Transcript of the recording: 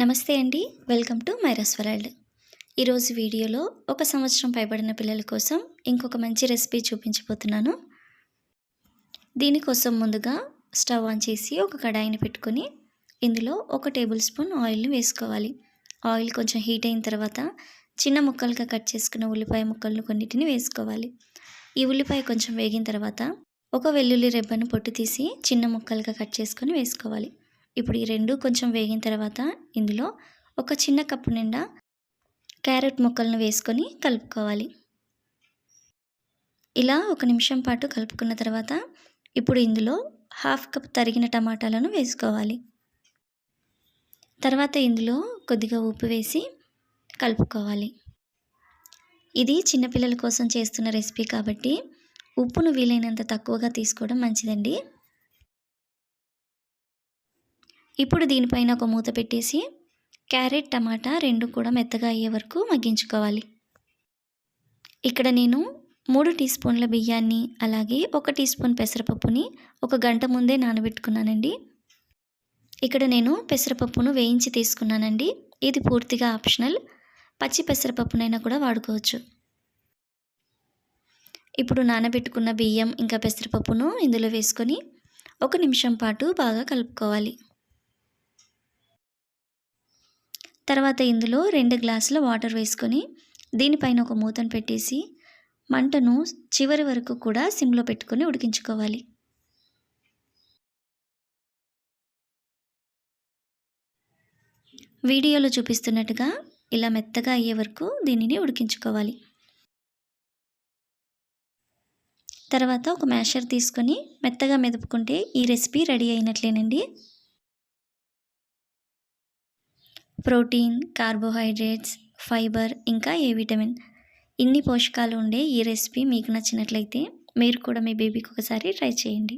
నమస్తే అండి. Welcome to Myra's world. ఈరోజు వీడియోలో 1 సంవత్సరం పైబడిన పిల్లల కోసం ఇంకొక మంచి రెసిపీ చూపించబోతున్నాను. దీనికోసం ముందుగా స్టవ్ ఆన్ చేసి ఒక కడాయిని పెట్టుకొని ఇందులో 1 టేబుల్ స్పూన్ ఆయిల్ని వేసుకోవాలి. ఆయిల్ కొంచెం హీట్ అయిన తర్వాత చిన్న ముక్కలుగా కట్ చేసుకున్న ఉల్లిపాయ ముక్కలను కొన్నిటిని వేసుకోవాలి. ఈ ఉల్లిపాయ కొంచెం వేగిన తర్వాత ఒక వెల్లుల్లి రెబ్బను పొట్టు తీసి చిన్న ముక్కలుగా కట్ చేసుకొని వేసుకోవాలి. ఇప్పుడు ఈ రెండు కొంచెం వేగిన తర్వాత ఇందులో ఒక చిన్న కప్పు నిండా క్యారెట్ ముక్కలను వేసుకొని కలుపుకోవాలి. ఇలా 1 నిమిషం పాటు కలుపుకున్న తర్వాత ఇప్పుడు ఇందులో 1/2 కప్ తరిగిన టమాటాలను వేసుకోవాలి. తర్వాత ఇందులో కొద్దిగా ఉప్పు వేసి కలుపుకోవాలి. ఇది చిన్నపిల్లల కోసం చేస్తున్న రెసిపీ కాబట్టి ఉప్పును వీలైనంత తక్కువగా తీసుకోవడం మంచిదండి. ఇప్పుడు దీనిపైన ఒక మూత పెట్టేసి క్యారెట్, టమాటా 2 కూడా మెత్తగా అయ్యే వరకు మగ్గించుకోవాలి. ఇక్కడ నేను 3 టీ స్పూన్ల బియ్యాన్ని అలాగే 1 టీ స్పూన్ పెసరపప్పుని 1 గంట ముందే నానబెట్టుకున్నానండి. ఇక్కడ నేను పెసరపప్పును వేయించి తీసుకున్నానండి. ఇది పూర్తిగా ఆప్షనల్. పచ్చి పెసరపప్పునైనా కూడా వాడుకోవచ్చు. ఇప్పుడు నానబెట్టుకున్న బియ్యం ఇంకా పెసరపప్పును ఇందులో వేసుకొని 1 నిమిషం పాటు బాగా కలుపుకోవాలి. తర్వాత ఇందులో 2 గ్లాసుల వాటర్ వేసుకొని దీనిపైన ఒక మూతను పెట్టేసి మంటను చివరి వరకు కూడా సిమ్లో పెట్టుకొని ఉడికించుకోవాలి. వీడియోలో చూపిస్తున్నట్టుగా ఇలా మెత్తగా అయ్యే వరకు దీనిని ఉడికించుకోవాలి. తర్వాత ఒక మ్యాషర్ తీసుకొని మెత్తగా మెదుపుకుంటే ఈ రెసిపీ రెడీ అయినట్లేనండి. ప్రోటీన్, కార్బోహైడ్రేట్స్, ఫైబర్ ఇంకా ఏ విటమిన్ ఇన్ని పోషకాలు ఉండే ఈ రెసిపీ మీకు నచ్చినట్లయితే మీరు కూడా మీ బేబీకి ఒకసారి ట్రై చేయండి.